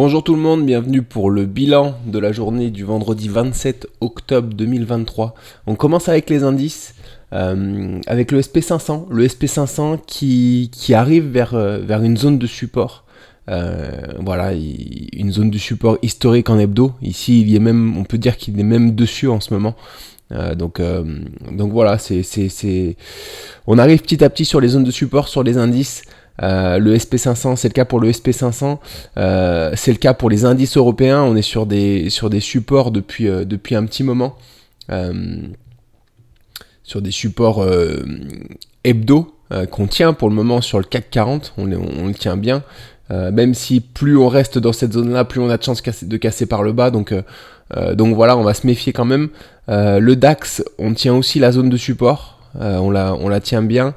Bonjour tout le monde, bienvenue pour le bilan de la journée du vendredi 27 octobre 2023. On commence avec les indices, avec le SP500. Le SP500 qui arrive vers une zone de support. Voilà, une zone de support historique en hebdo. Ici, on peut dire qu'il est même dessus en ce moment. Donc voilà, on arrive petit à petit sur les zones de support, sur les indices. Le SP500, c'est le cas pour le SP500, c'est le cas pour les indices européens. On est sur des supports depuis un petit moment, sur des supports hebdo qu'on tient pour le moment sur le CAC 40, on le tient bien. Même si plus on reste dans cette zone-là, plus on a de chances de casser par le bas. Donc voilà, on va se méfier quand même. Le DAX, on tient aussi la zone de support. On la tient bien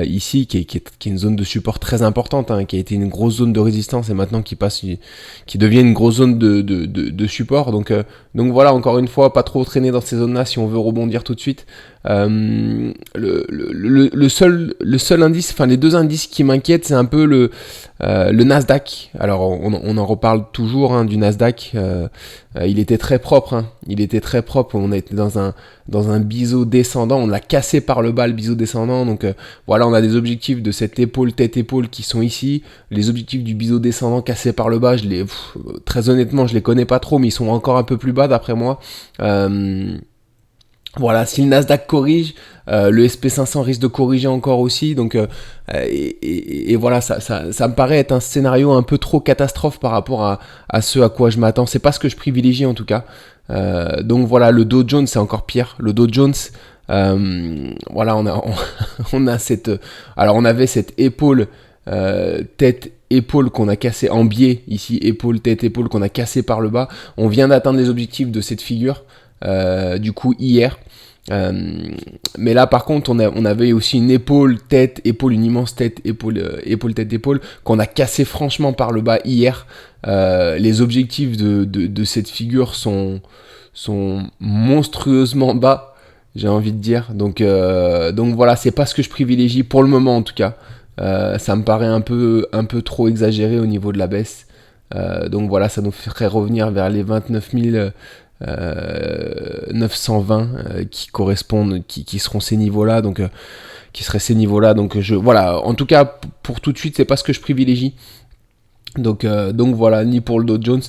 ici, qui est une zone de support très importante, qui a été une grosse zone de résistance et maintenant qui devient une grosse zone de support. Donc voilà, encore une fois, pas trop traîner dans ces zones-là si on veut rebondir tout de suite. Le seul indice, enfin les deux indices qui m'inquiètent, c'est un peu le Nasdaq. Alors on en reparle toujours du Nasdaq. Il était très propre. On a été dans un biseau descendant. On l'a cassé par le bas, le biseau descendant. Donc voilà, on a des objectifs de cette épaule, tête-épaule qui sont ici. Les objectifs du biseau descendant cassé par le bas, très honnêtement, je les connais pas trop, mais ils sont encore un peu plus bas d'après moi. Voilà, si le Nasdaq corrige, le SP500 risque de corriger encore aussi, donc et voilà, ça me paraît être un scénario un peu trop catastrophe par rapport à ce à quoi je m'attends. C'est pas ce que je privilégie en tout cas. Donc voilà, le Dow Jones c'est encore pire. Le Dow Jones, voilà, on a alors on avait cette épaule tête épaule qu'on a cassé en biais ici, épaule tête épaule qu'on a cassé par le bas. On vient d'atteindre les objectifs de cette figure. Du coup hier, mais là par contre on avait aussi une épaule, une immense tête, épaule, tête, épaule qu'on a cassé franchement par le bas hier. Les objectifs de cette figure sont monstrueusement bas, j'ai envie de dire. Donc voilà, c'est pas ce que je privilégie pour le moment en tout cas. Ça me paraît un peu trop exagéré au niveau de la baisse. Donc voilà, ça nous ferait revenir vers les 29 920 qui correspondent, qui seront ces niveaux-là, donc qui seraient ces niveaux-là. Donc voilà, en tout cas pour tout de suite, c'est pas ce que je privilégie. Donc voilà, ni pour le Dow Jones.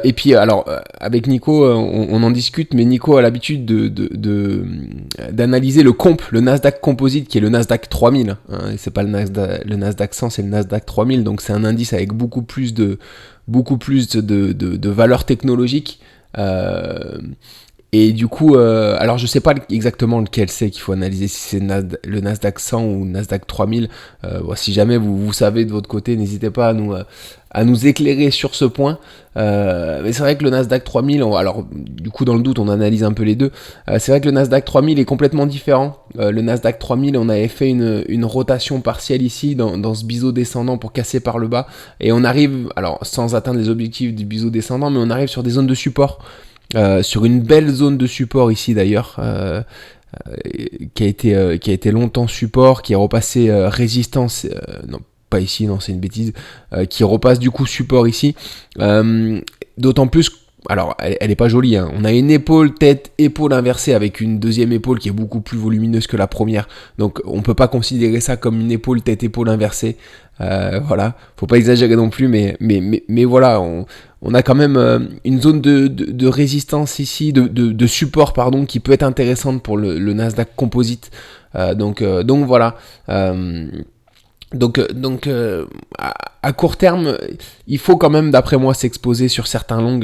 Et puis alors avec Nico, on en discute, mais Nico a l'habitude d'analyser le Nasdaq Composite, qui est le Nasdaq 3000. Et c'est pas le Nasdaq 100, c'est le Nasdaq 3000. Donc c'est un indice avec beaucoup plus de valeur technologique. Et du coup, alors je sais pas exactement lequel c'est qu'il faut analyser, si c'est le Nasdaq 100 ou le Nasdaq 3000. Si jamais vous savez de votre côté, n'hésitez pas à nous éclairer sur ce point. Mais c'est vrai que le Nasdaq 3000, alors du coup dans le doute on analyse un peu les deux. C'est vrai que le Nasdaq 3000 est complètement différent. Le Nasdaq 3000, on avait fait une rotation partielle ici dans ce biseau descendant pour casser par le bas, et on arrive, alors sans atteindre les objectifs du biseau descendant, mais on arrive sur des zones de support, sur une belle zone de support ici d'ailleurs, qui a été longtemps support, qui est repassé résistance, non pas ici, non c'est une bêtise, qui repasse du coup support ici, d'autant plus. Alors, elle est pas jolie, On a une épaule, tête, épaule inversée avec une deuxième épaule qui est beaucoup plus volumineuse que la première. Donc, on peut pas considérer ça comme une épaule, tête, épaule inversée. Voilà. Faut pas exagérer non plus, mais voilà. On a quand même une zone de résistance ici, de support, pardon, qui peut être intéressante pour le Nasdaq Composite. Donc voilà. Donc à court terme, il faut quand même, d'après moi, s'exposer sur certains longs,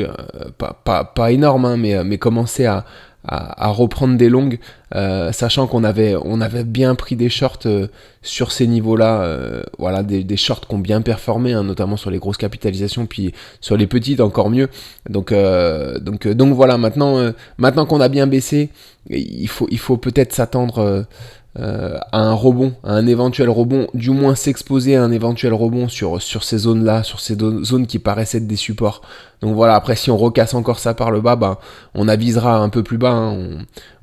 pas énormes, mais commencer à reprendre des longues, sachant qu'on avait bien pris des shorts sur ces niveaux-là, voilà, des shorts qui ont bien performé, notamment sur les grosses capitalisations, puis sur les petites encore mieux. Donc voilà, maintenant qu'on a bien baissé, il faut peut-être s'attendre à un rebond, à un éventuel rebond, du moins s'exposer à un éventuel rebond sur ces zones-là, sur ces zones qui paraissent être des supports. Donc voilà, après si on recasse encore ça par le bas, on avisera un peu plus bas,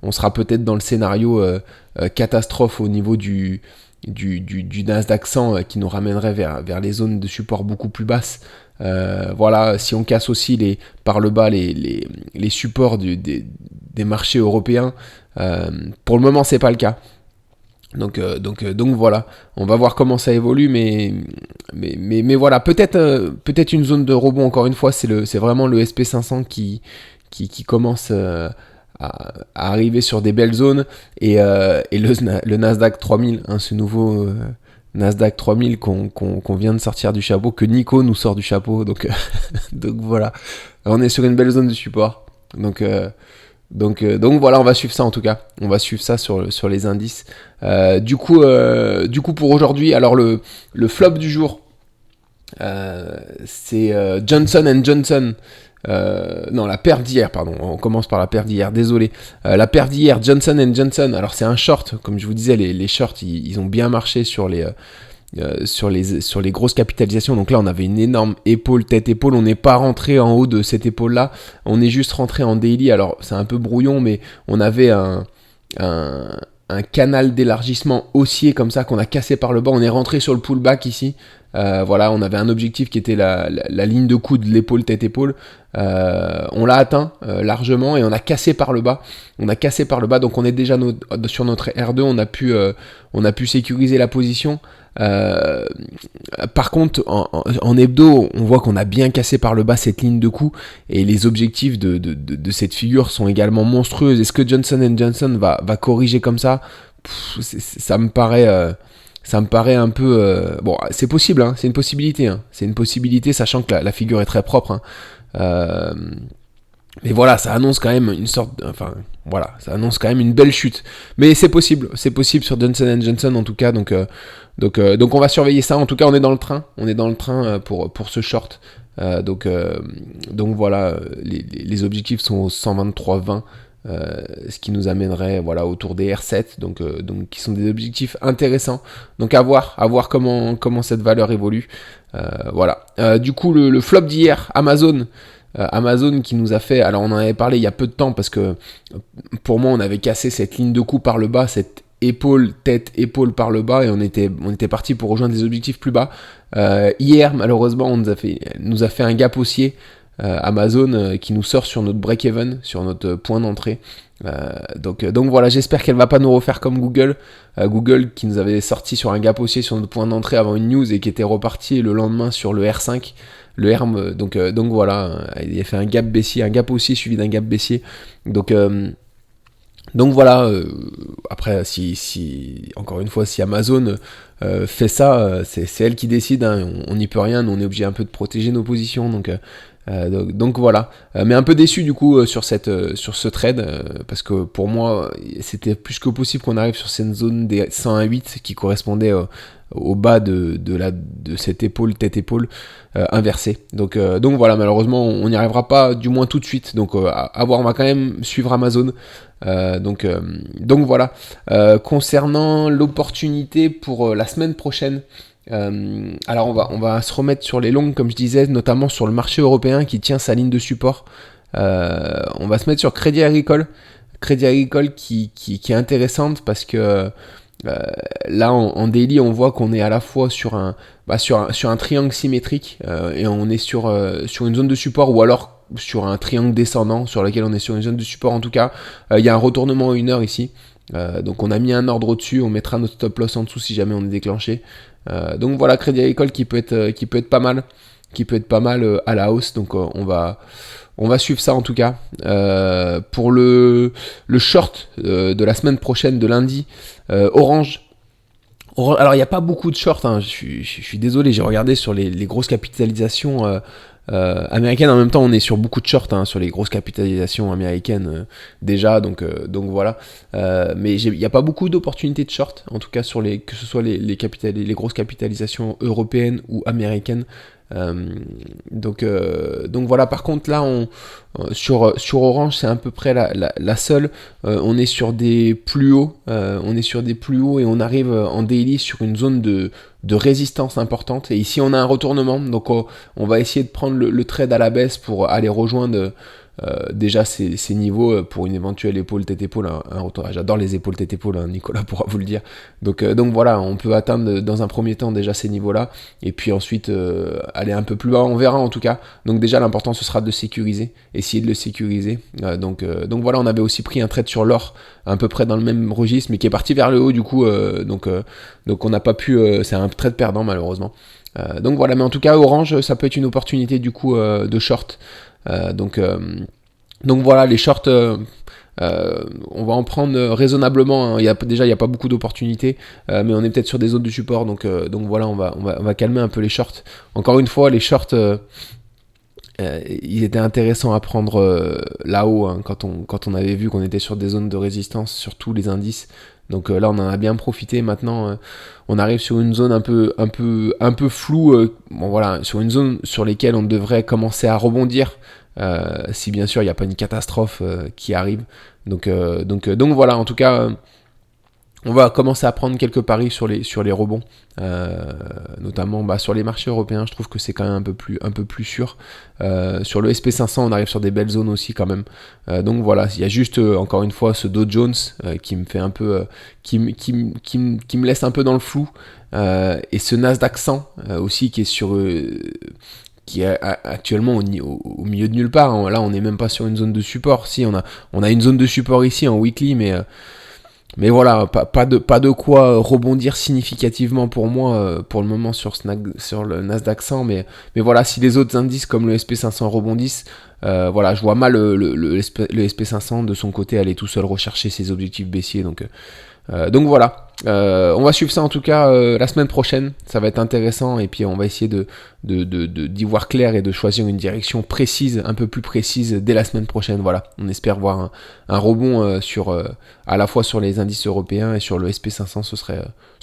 on sera peut-être dans le scénario catastrophe au niveau du Nasdaq 100 qui nous ramènerait vers les zones de support beaucoup plus basses. Voilà, si on casse aussi par le bas les supports des marchés européens, pour le moment c'est pas le cas. Donc voilà, on va voir comment ça évolue, mais voilà, peut-être une zone de rebond. Encore une fois, c'est vraiment le SP500 qui commence à arriver sur des belles zones, et le Nasdaq 3000, hein, ce nouveau Nasdaq 3000 qu'on vient de sortir du chapeau, que Nico nous sort du chapeau. Donc voilà, on est sur une belle zone de support. Donc voilà, on va suivre ça en tout cas. On va suivre ça sur les indices. Du coup pour aujourd'hui, alors le flop du jour, c'est Johnson & Johnson. Non, la paire d'hier, pardon. On commence par la paire d'hier, désolé. La paire d'hier, Johnson & Johnson. Alors c'est un short, comme je vous disais, les shorts, ils ont bien marché sur les grosses capitalisations. Donc là on avait une énorme tête-épaule, on n'est pas rentré en haut de cette épaule là, on est juste rentré en daily. Alors c'est un peu brouillon, mais on avait un canal d'élargissement haussier comme ça qu'on a cassé par le bas, on est rentré sur le pullback ici. Voilà, on avait un objectif qui était la ligne de coude, l'épaule, tête-épaule. On l'a atteint largement, et on a cassé par le bas. Donc on est déjà sur notre R2, on a pu sécuriser la position. Par contre, en hebdo, on voit qu'on a bien cassé par le bas cette ligne de coup, et les objectifs de cette figure sont également monstrueux. Est-ce que Johnson & Johnson va corriger comme ça? Ça me paraît un peu... bon, c'est possible, hein, c'est une possibilité. Hein, c'est une possibilité, sachant que la figure est très propre. Hein. Mais voilà, ça annonce quand même ça annonce quand même une belle chute. Mais c'est possible sur Johnson & Johnson en tout cas. Donc on va surveiller ça. En tout cas, on est dans le train pour ce short. Donc voilà, les objectifs sont au 123,20. Ce qui nous amènerait autour des R7, donc qui sont des objectifs intéressants. Donc à voir comment cette valeur évolue. Voilà. Du coup, le flop d'hier, Amazon qui nous a fait, alors on en avait parlé il y a peu de temps, parce que pour moi on avait cassé cette ligne de coup par le bas, cette épaule par le bas, et on était parti pour rejoindre des objectifs plus bas. Hier malheureusement on nous a fait un gap haussier. Amazon qui nous sort sur notre break-even, sur notre point d'entrée. Donc voilà, j'espère qu'elle va pas nous refaire comme Google. Google qui nous avait sorti sur un gap haussier sur notre point d'entrée avant une news, et qui était reparti le lendemain sur le R5. Donc voilà, il a fait un gap baissier, un gap haussier suivi d'un gap baissier. Donc voilà, après encore une fois, si Amazon fait ça, c'est elle qui décide, hein, on n'y peut rien, nous on est obligé un peu de protéger nos positions. Donc voilà, mais un peu déçu du coup sur ce trade, parce que pour moi c'était plus que possible qu'on arrive sur cette zone des 101,8 qui correspondait au bas de cette tête-épaule inversée. Donc voilà, malheureusement on n'y arrivera pas, du moins tout de suite. Donc à voir, on va quand même suivre Amazon. Donc voilà. Concernant l'opportunité pour la semaine prochaine, alors on va se remettre sur les longues, comme je disais, notamment sur le marché européen qui tient sa ligne de support. On va se mettre sur Crédit Agricole qui est intéressante, parce que là en daily on voit qu'on est à la fois sur un triangle symétrique, et on est sur une zone de support, ou alors sur un triangle descendant sur lequel on est sur une zone de support. En tout cas, il y a un retournement à 1 heure ici. Donc on a mis un ordre au-dessus, on mettra notre stop loss en dessous si jamais on est déclenché. Donc voilà, Crédit Agricole qui peut être pas mal, à la hausse. Donc on va suivre ça en tout cas. Pour le short de la semaine prochaine, de lundi, Orange. Alors il n'y a pas beaucoup de shorts, hein. Je suis désolé, j'ai regardé sur les grosses capitalisations américaines. En même temps on est sur beaucoup de shorts, hein, sur les grosses capitalisations américaines déjà, donc voilà. Mais il n'y a pas beaucoup d'opportunités de short, en tout cas que ce soit les grosses capitalisations européennes ou américaines. Donc voilà. Par contre là sur Orange c'est à peu près la seule. On est sur des plus hauts, et on arrive en daily sur une zone de résistance importante, et ici on a un retournement. Donc on va essayer de prendre le trade à la baisse pour aller rejoindre déjà ces niveaux pour une éventuelle épaule tête-épaule, un retour. J'adore les épaules tête-épaule, hein, Nicolas pourra vous le dire. Donc voilà, on peut atteindre dans un premier temps déjà ces niveaux-là, et puis ensuite aller un peu plus bas, on verra en tout cas. Donc déjà l'important ce sera de sécuriser, essayer de le sécuriser. Donc voilà, on avait aussi pris un trade sur l'or, à peu près dans le même registre, mais qui est parti vers le haut du coup, donc on n'a pas pu, c'est un trade perdant malheureusement. Donc voilà, mais en tout cas Orange, ça peut être une opportunité du coup de short. Donc voilà, les shorts, on va en prendre raisonnablement. Hein. Déjà, il n'y a pas beaucoup d'opportunités, mais on est peut-être sur des zones de support. Donc voilà, on va calmer un peu les shorts. Encore une fois, les shorts, ils étaient intéressants à prendre là-haut, hein, quand on avait vu qu'on était sur des zones de résistance sur tous les indices. Donc là, on en a bien profité. Maintenant, on arrive sur une zone un peu floue. Bon voilà, sur une zone sur laquelle on devrait commencer à rebondir. Si bien sûr il n'y a pas une catastrophe qui arrive. Donc voilà, en tout cas, on va commencer à prendre quelques paris sur les rebonds, notamment sur les marchés européens. Je trouve que c'est quand même un peu plus sûr. Sur le SP500, on arrive sur des belles zones aussi quand même. Donc voilà, il y a juste encore une fois ce Dow Jones qui me fait un peu, qui me laisse un peu dans le flou, et ce Nasdaq 100 aussi qui est sur qui est actuellement au milieu de nulle part. Là, on n'est même pas sur une zone de support. Si, on a une zone de support ici en weekly, mais voilà, pas de quoi rebondir significativement pour moi pour le moment sur le Nasdaq 100. Mais voilà, si les autres indices comme le SP500 rebondissent, voilà, je vois mal le SP500 de son côté aller tout seul rechercher ses objectifs baissiers. Donc voilà, on va suivre ça en tout cas la semaine prochaine, ça va être intéressant, et puis on va essayer d'y voir clair et de choisir une direction précise, un peu plus précise dès la semaine prochaine. Voilà, on espère voir un rebond à la fois sur les indices européens et sur le SP500, ce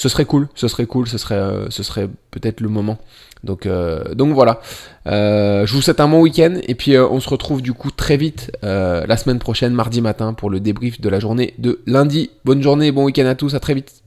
serait cool, ce serait peut-être le moment. Donc voilà, je vous souhaite un bon week-end, et puis on se retrouve du coup très vite la semaine prochaine, mardi matin, pour le débrief de la journée de lundi. Bonne journée, bon week-end à tous, à très vite.